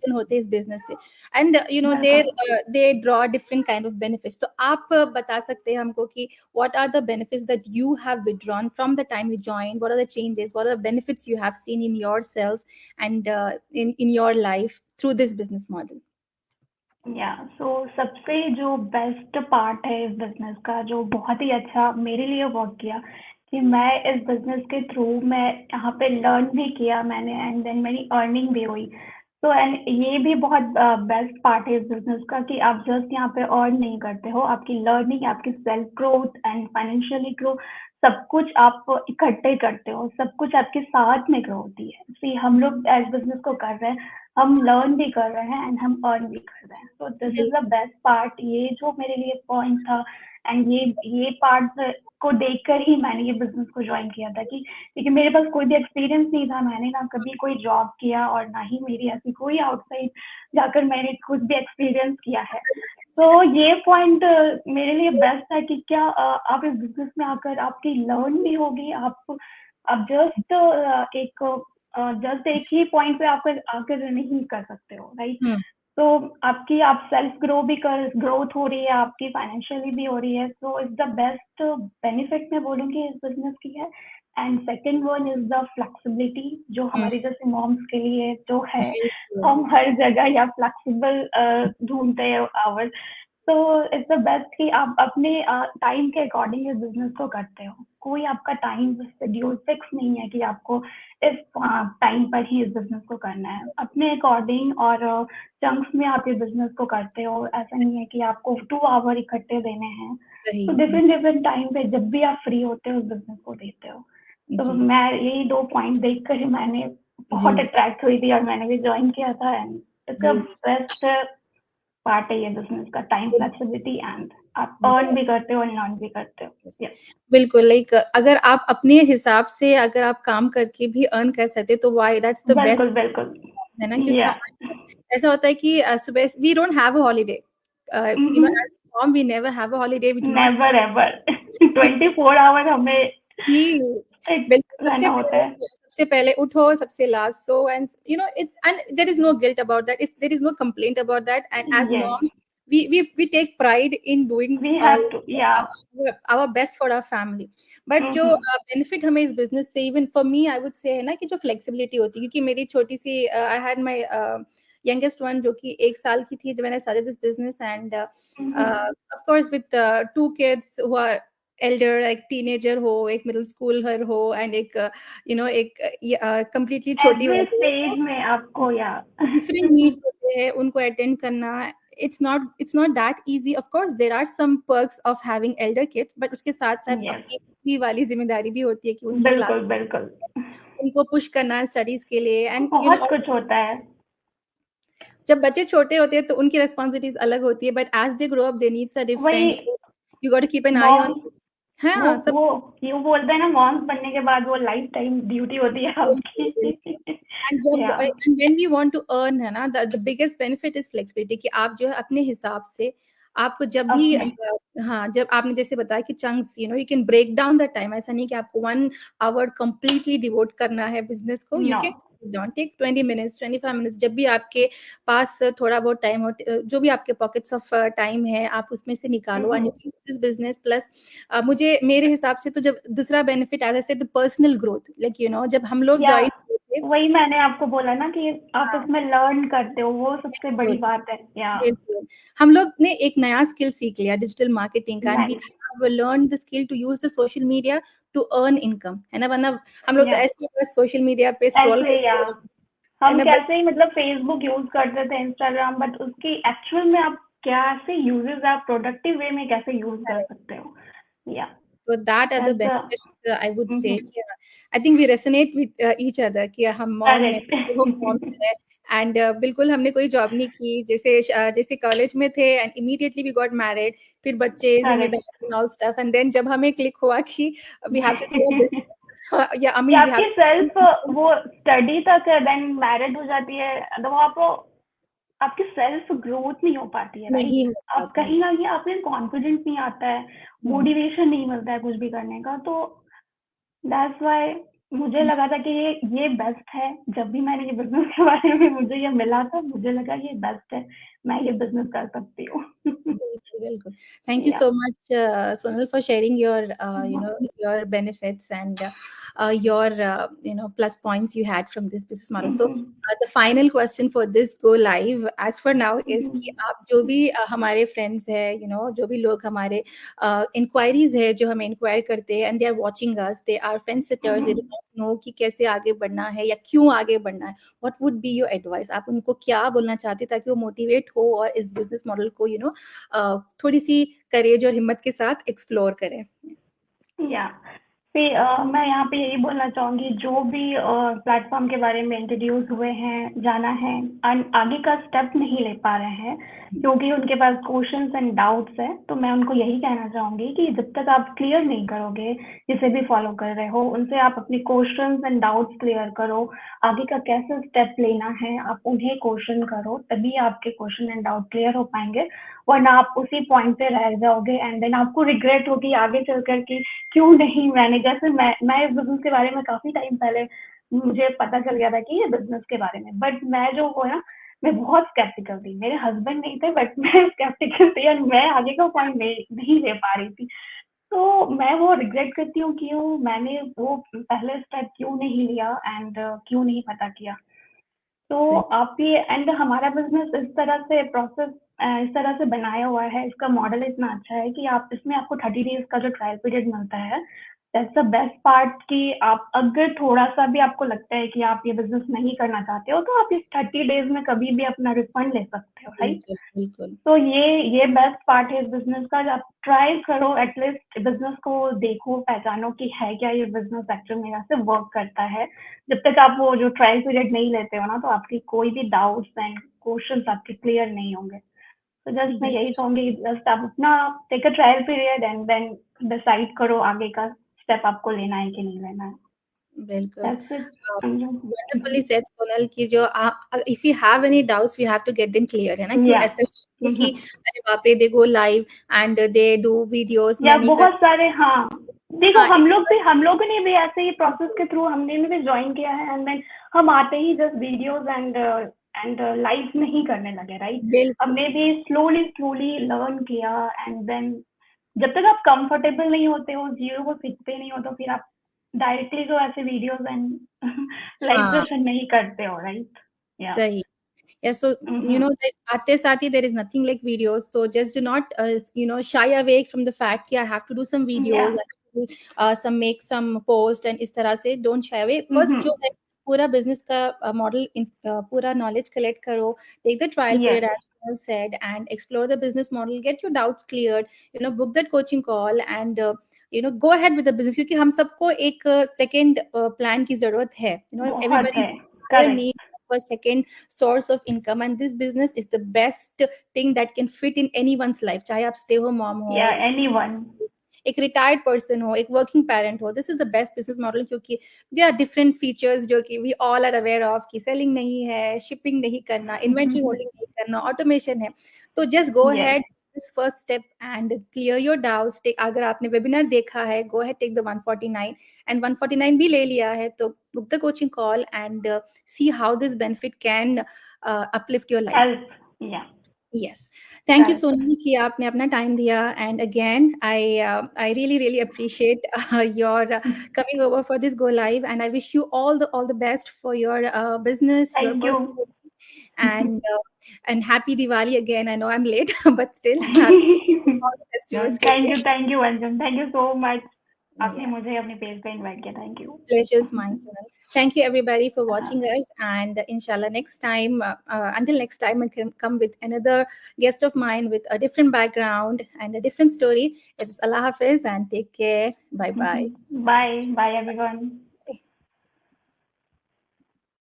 Open होते हैं इस बिजनेस से, and they draw different kind of benefits. तो आप बता सकते हैं हमको कि what are the benefits that you have withdrawn from the time you joined? What are the changes? What are the benefits you have seen in yourself and in your life through this business model? सो सबसे जो best part है इस business का, जो बहुत ही अच्छा मेरे लिए वर्क किया, कि मैं इस बिजनेस के थ्रू मैं यहाँ पे लर्न भी किया मैंने, एंड देन मेरी अर्निंग भी हुई। तो एंड ये भी बहुत बेस्ट पार्ट है इस बिजनेस का, कि आप जस्ट यहाँ पे अर्न नहीं करते हो, आपकी लर्निंग, आपकी self growth and financially grow, सब कुछ आप इकट्ठे करते हो, सब कुछ आपके साथ में ग्रो होती है। सी हम लोग एज बिजनेस को कर रहे हैं, हम लर्न भी कर रहे हैं एंड हम अर्न भी कर रहे हैं। तो this is the best part, ये जो मेरे लिए पॉइंट था। एंड ये पार्ट को देखकर ही मैंने ये बिजनेस को ज्वाइन किया था, कि क्योंकि मेरे पास कोई भी एक्सपीरियंस नहीं था, मैंने ना कभी कोई जॉब किया और ना ही मेरी ऐसी कोई आउटसाइड जाकर मैंने कुछ भी एक्सपीरियंस किया है। तो ये पॉइंट मेरे लिए बेस्ट है, कि क्या आप इस बिजनेस में आकर आपकी लर्न भी होगी, आप जस्ट एक ही पॉइंट पे आप आकर नहीं कर सकते हो, राइट? तो आपकी आप सेल्फ ग्रोथ हो रही है, आपकी फाइनेंशियली भी हो रही है। So is the best benefit मैं बोलूँगी इस बिजनेस की है। And second one is the flexibility, जो हमारी जैसे मॉम्स के लिए जो है, हम हर जगह या फ्लेक्सिबल ढूंढते हैं आवर्स। तो इट्स द बेस्ट कि आप अपने टाइम के अकॉर्डिंग इस बिजनेस को करते हो, कोई आपका टाइम शेड्यूल फिक्स नहीं है कि आपको इस टाइम पर ही इस बिजनेस को करना है, अपने अकॉर्डिंग और चंक्स में आप इस बिजनेस को करते हो। ऐसा नहीं है कि आपको 2 आवर इकट्ठे देने हैं, तो डिफरेंट टाइम पे जब भी आप फ्री होते हो उस बिजनेस को देते हो। तो मैं यही 2 पॉइंट देखकर ही मैंने बहुत अट्रैक्ट हुई थी और मैंने भी ज्वाइन किया था। And it's the best part है ये बिजनेस का, टाइम फ्लेक्सिबिलिटी, एंड आप अर्न भी करते हो, लर्न भी करते हो। बिल्कुल, लाइक अगर आप अपने हिसाब से अगर आप काम करके भी अर्न कर सकते तो वाई दैट्स द बेस्ट, बिल्कुल है ना? क्योंकि ऐसा होता है कि सुबह we don't have a holiday, even as mom we never have a holiday, we do not never ever 24 hour हमें बिल्कुल, सबसे पहले उठो, सबसे लास्ट सो, and you know it's, and there is no guilt about that, there is no complaint about that, and as moms we take pride in doing our best for our family. But जो benefit हमें इस business से, even for me I would say, है ना, कि जो flexibility होती है, क्योंकि मेरी छोटी सी I had my youngest one जो कि 1 साल की थी जब मैंने started this business, and of course with 2 kids who are elder, एक टीनेजर हो, एक मिडिल स्कूलर हो, एंड एक एक कंप्लीटली छोटी स्टेज में आपको डिफरेंट नीड्स होते हैं, उनको अटेंड करना, it's not that easy. Of course there are some perks of having elder kids, but उसके साथ साथ अपनी वाली जिम्मेदारी भी होती है कि उनकी क्लास उनको पुश करना स्टडीज के लिए, एंड बहुत कुछ होता है। जब बच्चे छोटे होते हैं तो उनकी रिस्पॉन्सिबिलिटीज अलग होती है, but as they grow up they needs are different, you got to keep an eye on. हाँ, वो यूं बोलते हैं ना, मॉम्स बनने के बाद वो लाइफ टाइम ड्यूटी होती है आपकी। and when we want to earn, है ना, the biggest benefit is flexibility, कि आप जो है अपने हिसाब से आपको जब भी हाँ, जब आपने जैसे बताया कि chunks, you know, you can break down the time, ऐसा नहीं कि आपको 1 आवर कंप्लीटली डिवोट करना है बिजनेस को, you can don't take 20 minutes 25 minutes, जब भी आपके पास थोड़ा बहुत टाइम हो, जो भी आपके पॉकेट्स ऑफ टाइम है आप उसमें से निकालो, एंड दिस बिजनेस प्लस मुझे मेरे हिसाब से तो जब दूसरा benefit as I said, the personal growth, like you know, जब हम लोग ज्वाइन, वही मैंने आपको बोला ना कि आप इसमें लर्न करते हो, वो सबसे बड़ी बात है। बिल्कुल, हम लोग ने एक नया स्किल सीख लिया डिजिटल मार्केटिंग का, and we have learned the skill to use the social media to earn income, है ना? वरना हम लोग तो ऐसे ही बस सोशल मीडिया पे स्क्रॉल हम कैसे ही मतलब फेसबुक यूज करते थे, इंस्टाग्राम, बट उसकी एक्चुअल में आप कैसे यूजेस आप प्रोडक्टिव वे में कैसे यूज कर सकते हो। So that are the benefits, I would say. I think we resonate with each other कि हम मॉम है, एंड बिल्कुल हमने कोई जॉब नहीं की, जैसे कॉलेज में थे and immediately we got married, फिर बच्चे, जिम्मेदारी and all stuff, and then जब हमें क्लिक हुआ कि we have to do this, या आई मीन आपकी सेल्फ वो स्टडी तक है, देन मैरिड हो जाती है, तो आपको आपकी सेल्फ ग्रोथ नहीं हो पाती है, राइट? आप कहीं ना कहीं आपके कॉन्फिडेंस नहीं आता है, मोटिवेशन नहीं मिलता है कुछ भी करने का। तो दैट्स व्हाई मुझे लगा था कि ये बेस्ट है। जब भी मैंने ये बिजनेस के बारे में मुझे ये मिला था, मुझे लगा ये बेस्ट है, मैं ये बिजनेस कर सकती हूँ। बिल्कुल, बिल्कुल। Thank you या so much, Sonal, for sharing your, your benefits and your, plus points you had from this business model. So, the final question for this go live, as for now, is कि आप जो भी हमारे friends है, जो भी लोग हमारे inquiries है, जो हमें inquire करते हैं, and they are watching us, they are fence sitters, they do not know कि कैसे आगे बढ़ना है या क्यों आगे बढ़ना है. What would be your advice? आप उनको क्या बोलना चाहते ताकि वो मोटिवेट हो और इस बिजनेस मॉडल को थोड़ी सी करेज और हिम्मत के साथ एक्सप्लोर करें? या फिर मैं यहाँ पे यही बोलना चाहूंगी, जो भी प्लेटफॉर्म के बारे में इंट्रोड्यूस हुए हैं, जाना है, आगे का स्टेप नहीं ले पा रहे हैं क्योंकि उनके पास क्वेश्चंस एंड डाउट्स है, तो मैं उनको यही कहना चाहूंगी कि जब तक आप क्लियर नहीं करोगे, जिसे भी फॉलो कर रहे हो, उनसे आप अपने क्वेश्चंस एंड डाउट्स क्लियर करो, आगे का कैसे स्टेप लेना है आप उन्हें क्वेश्चन करो, तभी आपके क्वेश्चन एंड डाउट क्लियर हो पाएंगे, वरना आप उसी पॉइंट पे रह जाओगे एंड देन आपको रिग्रेट होगी आगे चलकर कि क्यों नहीं मैंने, जैसे मैं इस बिजनेस के बारे में काफी टाइम पहले मुझे पता चल गया था कि ये बिजनेस के बारे में, बट मैं जो हो ना, मैं बहुत स्केप्टिकल थी, मेरे हस्बैंड नहीं थे बट मैं स्केप्टिकल थी और मैं आगे का पॉइंट नहीं ले पा रही थी, तो मैं वो रिग्रेट करती हूँ कि मैंने वो पहले स्टेप क्यों नहीं लिया एंड क्यों नहीं पता किया। तो आप ये एंड हमारा बिजनेस इस तरह से प्रोसेस इस तरह से बनाया हुआ है, इसका मॉडल इतना अच्छा है कि आप इसमें आपको 30 डेज का जो ट्रायल पीरियड मिलता है, दैट्स द बेस्ट पार्ट कि आप अगर थोड़ा-सा भी आपको लगता है कि आप ये बिज़नेस नहीं करना चाहते हो, तो आप इस 30 डेज़ में कभी भी अपना रिफंड ले सकते हो, राइट? बिल्कुल, बिल्कुल। तो ये बेस्ट पार्ट है इस बिज़नेस का, आप ट्राई करो, एटलीस्ट बिज़नेस को देखो, पहचानो कि है क्या ये बिज़नेस एक्चुअल में ऐसे वर्क करता है। जब तक आप वो जो ट्रायल पीरियड नहीं लेते हो ना, तो आपकी कोई भी डाउट्स एंड क्वेश्चंस आपके क्लियर नहीं होंगे। तो जस्ट मैं यही कहूँगी, जस्ट आप अपना take a trial period and then decide करो आगे का स्टेप आपको लेना है कि नहीं लेना है। बिल्कुल। That's it. Wonderfully said Sonal कि जो if you have any doubts we have to get them clear, है ना? क्यों ऐसे कि अरे बाप रे, they go live and they do videos, या मैनी बहुत सारे, हाँ देखो, हाँ, हम लोगों ने भी ऐसे ही प्रोसेस के थ्रू हमने भी ज्वाइन किया है एंड देन हम आते ही जस्ट वीडियोस एंड लाइव नहीं करने लगे, राइट? बिल्कुल, हमने भी स्लोली लर्न किया एंड देन जब तक आप कंफर्टेबल नहीं होते हो, चीजों को सीखते नहीं हो, तो फिर आप डायरेक्टली तो ऐसे वीडियोस एंड लाइव हाँ, सेशन नहीं करते हो, राइट? या सही। Yeah, so that aate sathi there is nothing like videos. So just do not shy away from the fact that I have to do some या videos, I have to do, make some post and इस तरह से don't shy away. First जो है पूरा business का model पूरा knowledge collect करो, take the trial period as well said and explore the business model, get your doubts cleared, book that coaching call and go ahead with the business क्योंकि हम सबको एक second plan की जरूरत है. बहुत Everybody है, correct. need a second source of income and this business is the best thing that can fit in anyone's life, चाहे आप stay home mom हो, या एनीवन। एक रिटायर्ड पर्सन हो, एक वर्किंग पेरेंट हो, this is the best business model क्योंकि they are different features जो कि we all are aware of कि सेलिंग नहीं है, शिपिंग नहीं करना, इन्वेंट्री होल्डिंग नहीं करना, ऑटोमेशन है। तो just go yes. Ahead this first step and clear your doubts. अगर आपने वेबिनार देखा है, go ahead take the 149 and 149 भी ले लिया है तो book the coaching call and see how this benefit can uplift your life. Help. या Yes. Thank you, Sonal, कि आपने अपना time दिया. And again, I really appreciate your coming over for this go live. And I wish you all the best for your business, your thank you. personal, and happy Diwali again. I know I'm late, but still happy all the festivals के लिए. Thank you Anjan, thank you so much, आपने Yeah. मुझे अपने page पे invite किया, thank you. Pleasure's mine, Sonal. Thank you everybody for watching us, and inshallah next time, until next time, I can come with another guest of mine with a different background and a different story. It's Allah Hafiz and take care. Bye bye. Bye bye everyone.